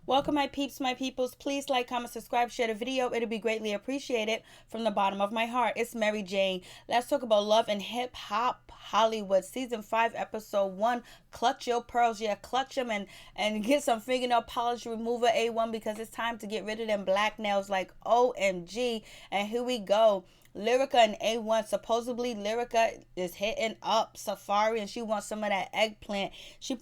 Welcome, my peeps, my peoples. Please like, comment, subscribe, share the video. It'll be greatly appreciated from the bottom of my heart. It's Mary Jane. Let's talk about love and hip hop Hollywood. Season 5, episode 1. Clutch your pearls. Yeah, clutch them and get some fingernail polish remover A1 because it's time to get rid of them black nails like OMG. And here we go. Lyrica and A1. Supposedly Lyrica is hitting up Safari and she wants some of that eggplant. She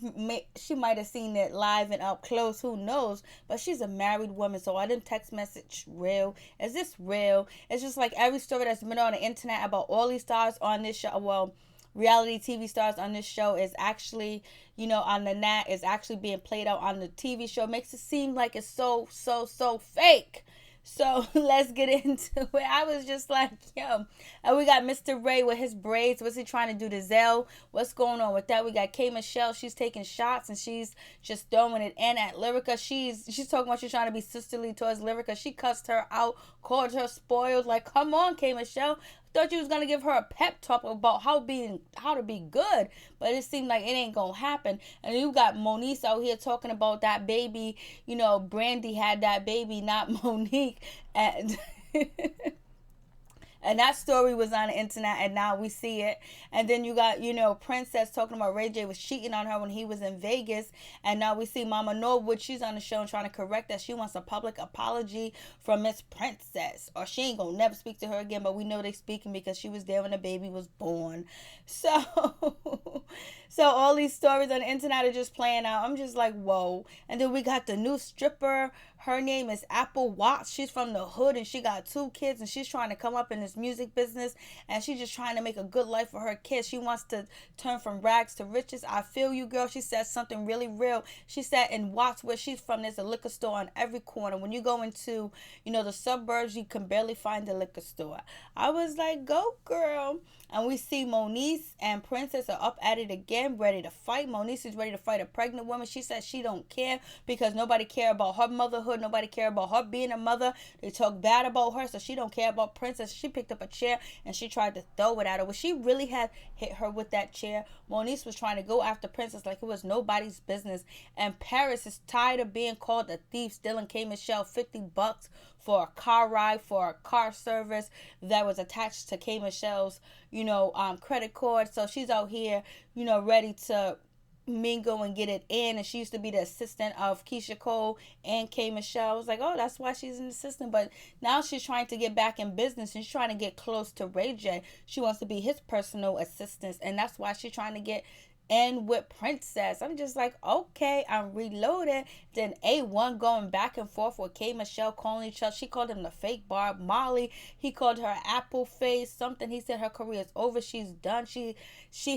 might have seen it live and up close, who knows, but she's a married woman. So I didn't text message real. Is this real? It's just like every story that's been on the internet about all these stars on this show. Well, reality TV stars on this show is actually, on the nat is actually being played out on the TV show. Makes it seem like it's so fake. So let's get into it. I was just like, yo. And we got Mr. Ray with his braids. What's he trying to do to Zell? What's going on with that? We got K.Michelle. She's taking shots and she's just throwing it in at Lyrica. She's talking about she's trying to be sisterly towards Lyrica. She cussed her out, called her spoiled. Like, come on, K.Michelle. Thought you was gonna give her a pep talk about how to be good, but it seemed like it ain't gonna happen. And you got Moniece out here talking about that baby. Brandy had that baby, not Monique, and and that story was on the internet, and now we see it. And then you got, Princess talking about Ray J was cheating on her when he was in Vegas. And now we see Mama Norwood, she's on the show and trying to correct that. She wants a public apology from Miss Princess, or she ain't gonna never speak to her again. But we know they speaking because she was there when the baby was born. So, so all these stories on the internet are just playing out. I'm just like, whoa. And then we got the new stripper. Her name is Apple Watts. She's from the hood and she got 2 kids and she's trying to come up in this music business and she's just trying to make a good life for her kids. She wants to turn from rags to riches. I feel you, girl. She said something really real. She said in Watts, where she's from, there's a liquor store on every corner. When you go into, the suburbs, you can barely find a liquor store. I was like, go, girl. And we see Moniece and Princess are up at it again, ready to fight. Moniece is ready to fight a pregnant woman. She says she don't care because nobody care about her motherhood. Nobody care about her being a mother. They talk bad about her, so she don't care about Princess. She picked up a chair and she tried to throw it at her. Well, she really had hit her with that chair. Moniece was trying to go after Princess like it was nobody's business. And Paris is tired of being called a thief, stealing K.Michelle $50 for a car ride, for a car service that was attached to K.Michelle's, credit card. So she's out here, ready to mingle and get it in. And she used to be the assistant of Keisha Cole and K.Michelle. I was like, oh, that's why she's an assistant. But now she's trying to get back in business and she's trying to get close to Ray J. She wants to be his personal assistant, and that's why she's trying to get and with Princess. I'm just like, okay, I'm reloaded. Then A1 going back and forth with K.Michelle calling each other. She called him the fake Barb Molly. He called her apple face something. He said her career is over. She's done. She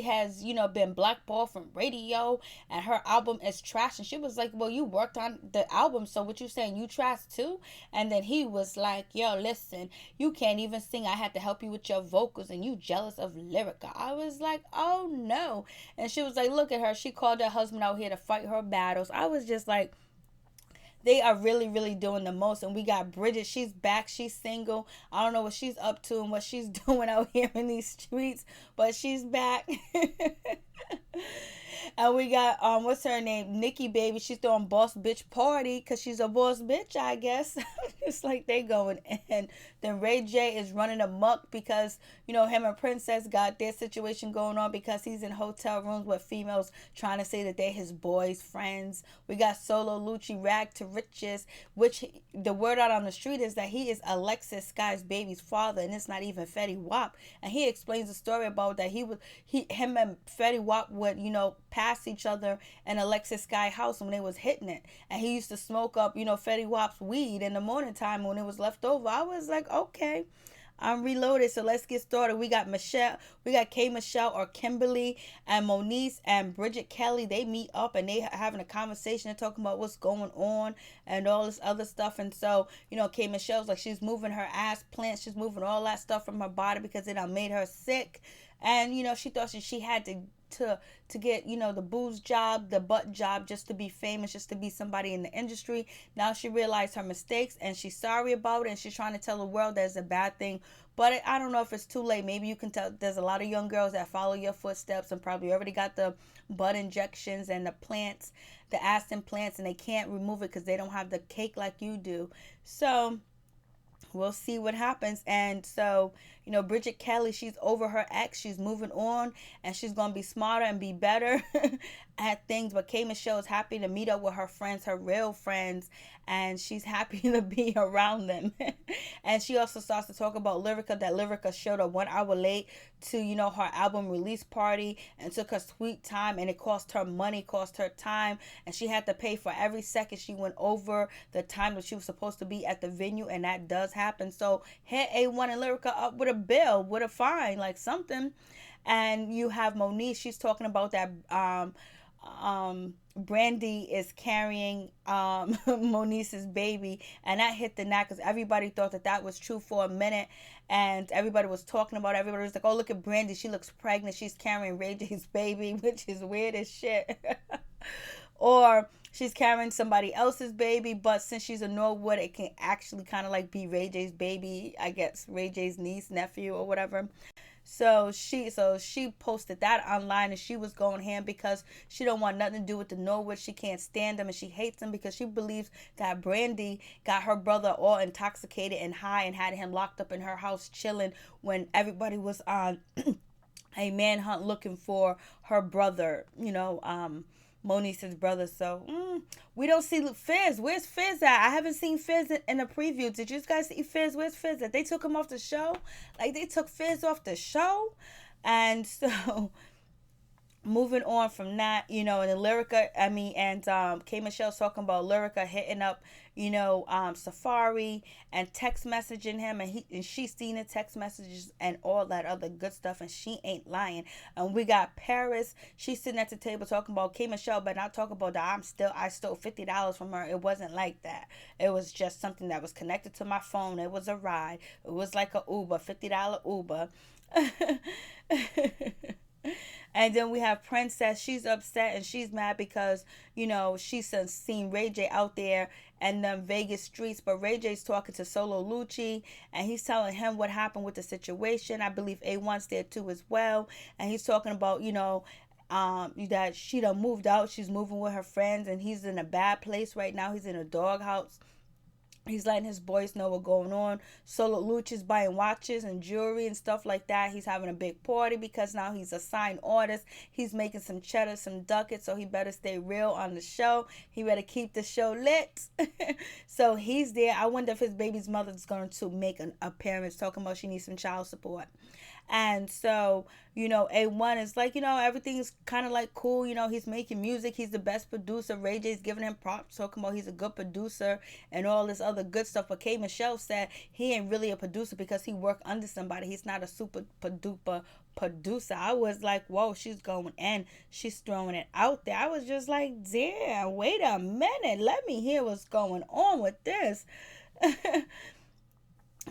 has, been blackballed from radio and her album is trash. And she was like, well, you worked on the album, so what you saying, you trash too? And then he was like, yo, listen, you can't even sing. I had to help you with your vocals and you jealous of Lyrica. I was like, oh no. And she was like, look at her. She called her husband out here to fight her battles. I was just like, they are really, really doing the most. And we got Bridget. She's back. She's single. I don't know what she's up to and what she's doing out here in these streets, but she's back. And we got what's her name, Nikki baby. She's throwing boss bitch party because she's a boss bitch, I guess. It's like they going in. Then Ray J is running amok because him and Princess got their situation going on because he's in hotel rooms with females trying to say that they're his boys friends. We got Solo Lucci rag to riches, which the word out on the street is that he is Alexis, Skye'S baby's father, and it's not even Fetty Wap. And he explains the story about that him and Fetty Wap would pass each other in Alexis Skye house when they was hitting it, and he used to smoke up Fetty Wap's weed in the morning time when it was left over. I was like, okay, I'm reloaded, so let's get started. We got K.Michelle or Kimberly and Moniece and Bridget Kelly. They meet up and they having a conversation and talking about what's going on and all this other stuff. And so K.Michelle's like, she's moving her ass plant, she's moving all that stuff from her body because it done made her sick. And she thought she had to to get, the booze job, the butt job, just to be famous, just to be somebody in the industry. Now she realized her mistakes and she's sorry about it, and she's trying to tell the world that it's a bad thing. But I don't know if it's too late. Maybe you can tell there's a lot of young girls that follow your footsteps and probably already got the butt injections and the plants, the ass implants, and they can't remove it because they don't have the cake like you do. So we'll see what happens. And so, Bridget Kelly, she's over her ex. She's moving on, and she's going to be smarter and be better at things. But K.Michelle is happy to meet up with her friends, her real friends, and she's happy to be around them. And she also starts to talk about Lyrica, that Lyrica showed up 1 hour late to, her album release party, and took her sweet time, and it cost her money, cost her time, and she had to pay for every second she went over the time that she was supposed to be at the venue, and that does happen. So hit A1 and Lyrica up with a bill, with a fine, like something. And you have Moniece, she's talking about that Brandy is carrying Moniece's baby, and that hit the net because everybody thought that was true for a minute, and everybody was talking about it. Everybody was like, oh, look at Brandy, she looks pregnant, she's carrying Ray J's baby, which is weird as shit. Or she's carrying somebody else's baby, but since she's a Norwood, it can actually kind of like be Ray J's baby, I guess, Ray J's niece, nephew, or whatever. So she posted that online, and she was going ham because she don't want nothing to do with the Norwood. She can't stand them, and she hates them because she believes that Brandy got her brother all intoxicated and high and had him locked up in her house chilling when everybody was on a manhunt looking for her brother, Moniece's brother. So we don't see Fizz. Where's Fizz at? I haven't seen Fizz in the preview. Did you guys see Fizz? Where's Fizz at? They took him off the show. Like, they took Fizz off the show. And so moving on from that, and then Lyrica, K.Michelle's talking about Lyrica hitting up, Safari and text messaging him, and she's seen the text messages and all that other good stuff, and she ain't lying. And we got Paris, she's sitting at the table talking about K.Michelle, but not talking about that I stole $50 from her. It wasn't like that. It was just something that was connected to my phone. It was a ride. It was like a Uber, $50 Uber. And then we have Princess. She's upset and she's mad because, she's seen Ray J out there in the Vegas streets. But Ray J's talking to Solo Lucci, and he's telling him what happened with the situation. I believe A1's there too as well. And he's talking about, that she done moved out. She's moving with her friends, and he's in a bad place right now. He's in a doghouse. He's letting his boys know what's going on. Solo Lucci's buying watches and jewelry and stuff like that. He's having a big party because now he's a signed artist. He's making some cheddar, some ducats, so he better stay real on the show. He better keep the show lit. So he's there. I wonder if his baby's mother's going to make an appearance, talking about she needs some child support. And so, A1 is like, everything's kind of like cool. He's making music. He's the best producer. Ray J's giving him props, talking about he's a good producer and all this other good stuff. But K.Michelle said he ain't really a producer because he worked under somebody. He's not a super duper producer. I was like, whoa, she's going in. She's throwing it out there. I was just like, damn, wait a minute. Let me hear what's going on with this.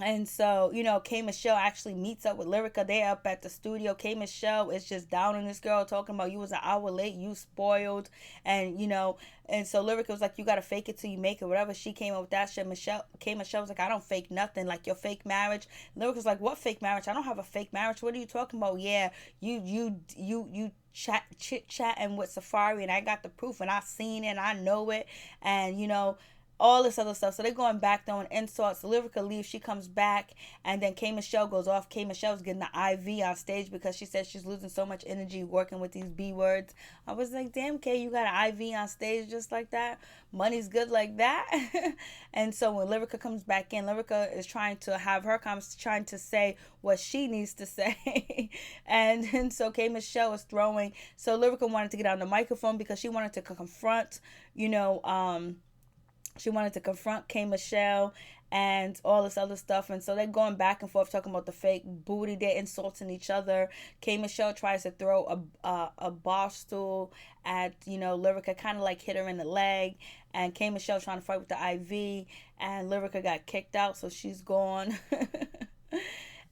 And so, K.Michelle actually meets up with Lyrica. They're up at the studio. K.Michelle is just down on this girl, talking about you was an hour late, you spoiled. And, and so Lyrica was like, you got to fake it till you make it, whatever. She came up with that shit. K.Michelle was like, I don't fake nothing, like your fake marriage. Lyrica was like, what fake marriage? I don't have a fake marriage. What are you talking about? Yeah, you chit chatting with Safari, and I got the proof, and I seen it, and I know it. And, all this other stuff. So they're going back throwing insults. So Lyrica leaves. She comes back, and then K.Michelle goes off. K.Michelle's getting the IV on stage because she says she's losing so much energy working with these B words. I was like, damn, K, you got an IV on stage just like that? Money's good like that? And so when Lyrica comes back in, Lyrica is trying to have her comments, trying to say what she needs to say. And so K.Michelle is throwing. So Lyrica wanted to get on the microphone because she wanted to confront, she wanted to confront K.Michelle and all this other stuff. And so they're going back and forth talking about the fake booty. They're insulting each other. K.Michelle tries to throw a bar stool at, Lyrica, kind of like hit her in the leg. And K.Michelle trying to fight with the IV. And Lyrica got kicked out, so she's gone.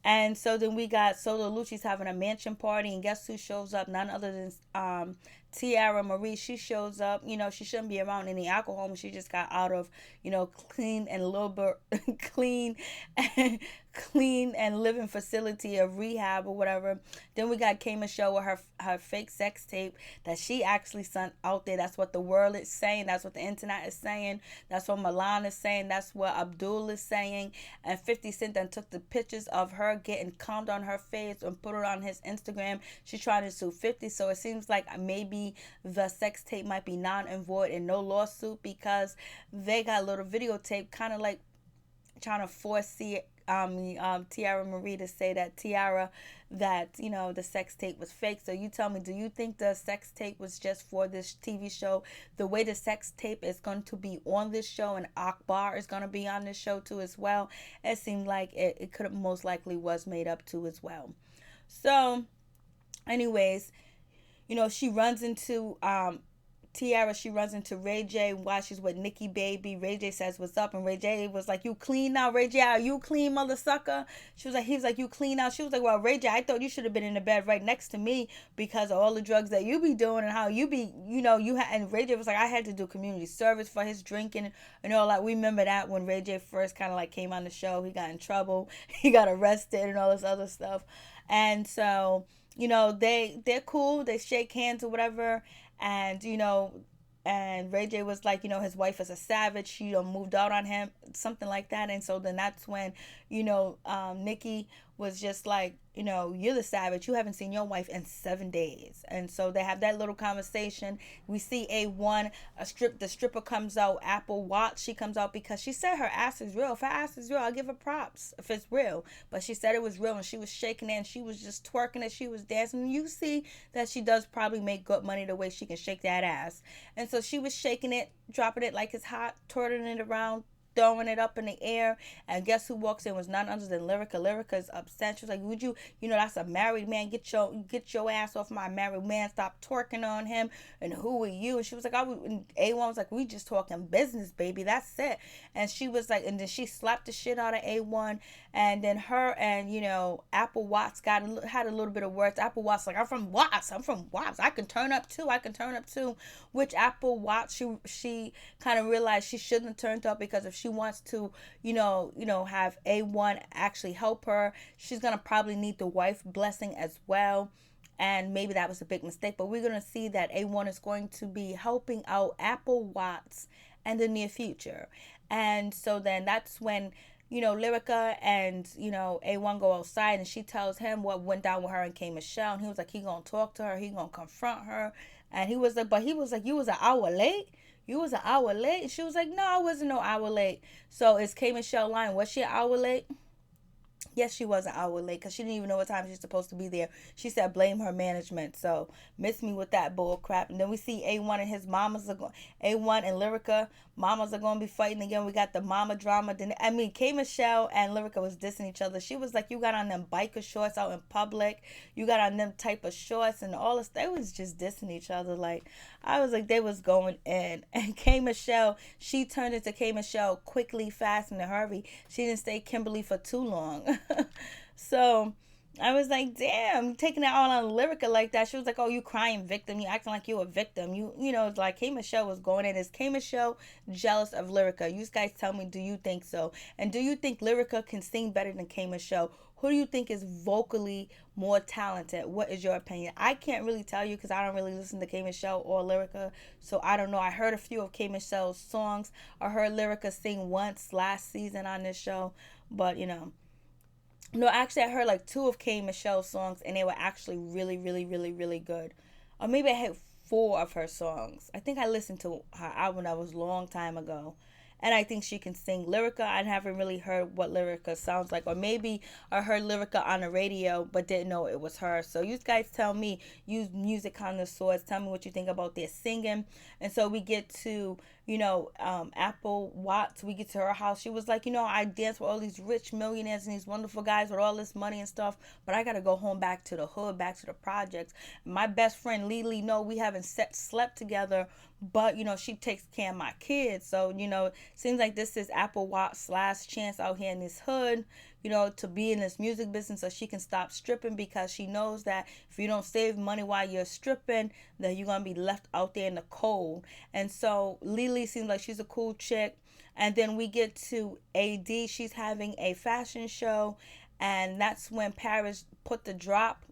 And so then we got Solo Lucci's having a mansion party, and guess who shows up? None other than Teairra Marie. She shows up. You know, she shouldn't be around any alcohol when she just got out of, you know, clean and a little bit clean and clean and living facility of rehab or whatever. Then we got K.Michelle with her fake sex tape that she actually sent out there. That's what the world is saying. That's what the internet is saying. That's what Milan is saying. That's what Abdul is saying. And 50 Cent then took the pictures of her getting calmed on her face and put it on his Instagram. She's trying to sue 50. So it seems like maybe the sex tape might be non and void and no lawsuit, because they got a little videotape kind of like trying to foresee Teairra Marie to say that Teairra, that, you know, the sex tape was fake. So you tell me, do you think the sex tape was just for this TV show? The way the sex tape is going to be on this show, and Akbar is going to be on this show too as well, it seemed like it could have most likely was made up too as well. So anyways, you know, she runs into Teairra, she runs into Ray J while she's with Nikki Baby. Ray J says, "What's up?" And Ray J was like, "You clean now, Ray J? Are you clean, mother sucker?" He was like, "You clean now?" She was like, "Well, Ray J, I thought you should have been in the bed right next to me because of all the drugs that you be doing and how you be, you know, you had." And Ray J was like, "I had to do community service for his drinking and all that." We remember that when Ray J first kind of like came on the show, he got in trouble, he got arrested and all this other stuff. And so, you know, they're cool, they shake hands or whatever. And, you know, and Ray J was like, you know, his wife is a savage. She, you know, moved out on him, something like that. And so then that's when, you know, Nikki was just like, you know, "You're the savage. You haven't seen your wife in 7 days." And so they have that little conversation. We see A1, the stripper comes out, Apple Watch. She comes out because she said her ass is real. If her ass is real, I'll give her props if it's real. But she said it was real, and she was shaking it, and she was just twerking it. She was dancing. And you see that she does probably make good money the way she can shake that ass. And so she was shaking it, dropping it like it's hot, twirling it around, throwing it up in the air. And guess who walks in was none other than Lyrica. Lyrica's upset. She was like, "Would you, you know, that's a married man. Get your ass off my married man. Stop twerking on him. And who are you?" And she was like, and A1 was like, "We just talking business, baby. That's it." And she was like, and then she slapped the shit out of A1. And then her and, you know, Apple Watts had a little bit of words. Apple Watts like, I'm from Watts. I can turn up too. Which Apple Watts, she kind of realized she shouldn't have turned up, because if she wants to, you know, have A1 actually help her, she's gonna probably need the wife blessing as well. And maybe that was a big mistake, but we're gonna see that A1 is going to be helping out Apple Watts in the near future. And so then that's when, you know, Lyrica and, you know, A1 go outside, and she tells him what went down with her and K.Michelle. And he was like, he gonna talk to her, he gonna confront her. And he was like, "You was an hour late? You was an hour late?" And she was like, "No, I wasn't no hour late." So is K.Michelle lying? Was she an hour late? Yes, she was an hour late because she didn't even know what time she's supposed to be there. She said blame her management. So miss me with that bull crap. And then we see A1 and his mamas are going. A1 and Lyrica mamas are going to be fighting again. We got the mama drama. Then K.Michelle and Lyrica was dissing each other. She was like, "You got on them biker shorts out in public. You got on them type of shorts and all this." They was just dissing each other. Like, I was like, they was going in. And K.Michelle, she turned into K.Michelle quickly, fast, in a hurry. She didn't stay Kimberly for too long. So I was like, damn, taking that all on Lyrica like that. She was like, "Oh, you crying victim. You acting like you a victim. You know, it's like K.Michelle was going in. Is K.Michelle jealous of Lyrica? You guys tell me, do you think so? And do you think Lyrica can sing better than K.Michelle? Who do you think is vocally more talented? What is your opinion? I can't really tell you because I don't really listen to K.Michelle or Lyrica. So I don't know. I heard a few of K.Michelle's songs. I heard Lyrica sing once last season on this show. But, you know. No, actually, I heard like 2 of K.Michelle's songs, and they were actually really, really, really, really good. Or maybe I had 4 of her songs. I think I listened to her album that was a long time ago. And I think she can sing. Lyrica, I haven't really heard what Lyrica sounds like. Or maybe I heard Lyrica on the radio, but didn't know it was her. So you guys tell me, you music connoisseurs, tell me what you think about their singing. And so we get to, you know, Apple Watts. We get to her house. She was like, "You know, I dance with all these rich millionaires and these wonderful guys with all this money and stuff, but I got to go home back to the hood, back to the projects. My best friend Lily, no, we haven't slept together, but, you know, she takes care of my kids." So, you know, seems like this is Apple Watts' last chance out here in this hood. to be in this music business so she can stop stripping, because she knows that if you don't save money while you're stripping, then you're going to be left out there in the cold. And so Lily seems like she's a cool chick. And then we get to AD. She's having a fashion show, and that's when Paris put the drop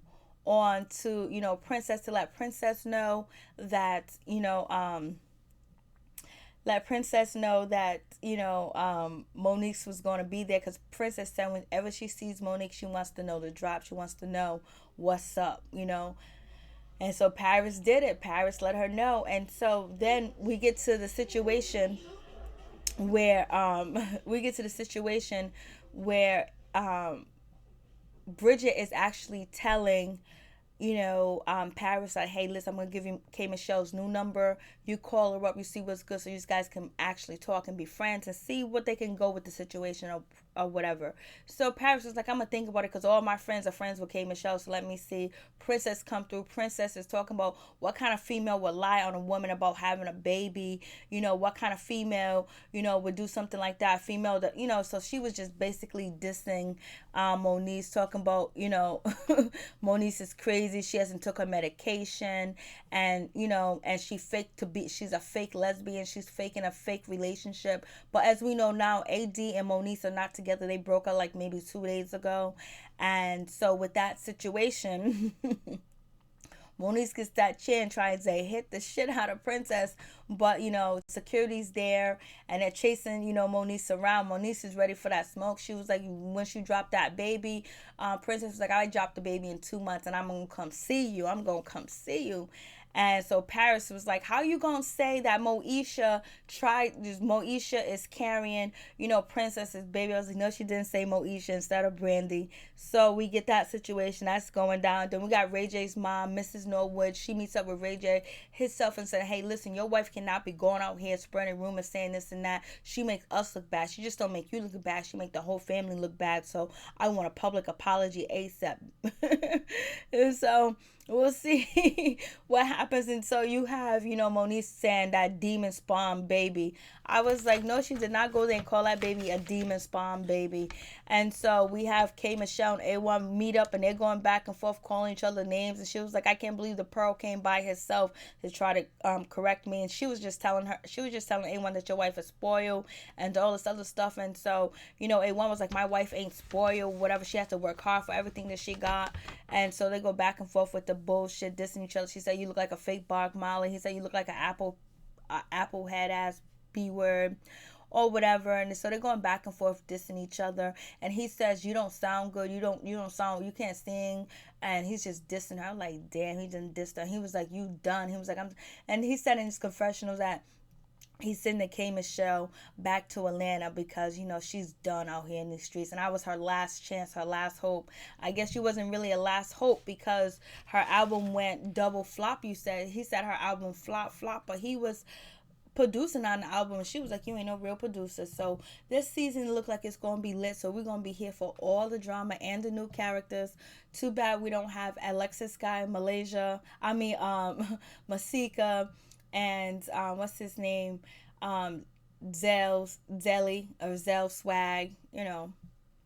on to Princess, to let Princess know that Moniece was going to be there, because Princess said whenever she sees Monique, she wants to know the drop. She wants to know what's up. And so Paris did it. Paris let her know. And so then we get to the situation where Bridget is actually telling Paris, like, hey, listen, I'm gonna give you K.Michelle's new number. You call her up, you see what's good, so you guys can actually talk and be friends and see what they can go with the situation, or whatever. So Paris is like, I'm gonna think about it, because all my friends are friends with K.Michelle, so let me see. Princess come through. Princess is talking about what kind of female would lie on a woman about having a baby. What kind of female would do something like that. Female that so she was just basically dissing Moniece, talking about Moniece is crazy. She hasn't took her medication, and and she's a fake lesbian. She's faking a fake relationship. But as we know now, AD and Moniece are not together. They broke up like maybe 2 days ago. And so with that situation, Moniece gets that chin, tries to hit the shit out of Princess, but security's there and they're chasing Moniece around. Moniece is ready for that smoke. She was like, when she dropped that baby, Princess was like, I dropped the baby in 2 months and I'm gonna come see you. And so Paris was like, how you gonna say that Moesha is carrying, Princess's baby? I was like, no, she didn't say Moesha instead of Brandy. So we get that situation that's going down. Then we got Ray J's mom, Mrs. Norwood. She meets up with Ray J himself and said, hey, listen, your wife cannot be going out here spreading rumors, saying this and that. She makes us look bad. She just don't make you look bad. She make the whole family look bad. So I want a public apology ASAP. And so we'll see what happens. And so you have, Moniece saying that demon spawn baby. I was like, no, she did not go there and call that baby a demon spawn baby. And so we have K.Michelle and A1 meet up, and they're going back and forth calling each other names. And she was like, I can't believe the Pearl came by herself to try to correct me. And she was just telling A1 that your wife is spoiled and all this other stuff. And so, A1 was like, my wife ain't spoiled, whatever. She has to work hard for everything that she got. And so they go back and forth with the bullshit, dissing each other. She said, you look like a fake Bob Marley. He said, you look like an apple head ass B-word or whatever. And so they're going back and forth dissing each other. And he says, you don't sound good. You can't sing. And he's just dissing her. I'm like, damn, he didn't diss her. He was like, you done. He was like, and he said in his confessionals that he's sending K.Michelle back to Atlanta because, she's done out here in the streets. And that was her last chance, her last hope. I guess she wasn't really a last hope because her album went double flop, he said her album flop, but he was producing on the album, and she was like, you ain't no real producer. So this season look like it's going to be lit, so we're going to be here for all the drama and the new characters. Too bad we don't have Alexis, Skye, Masika, and what's his name, Zell Swag,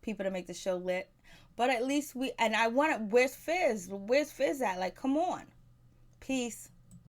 people to make the show lit. But at least where's Fizz at? Like, come on. Peace.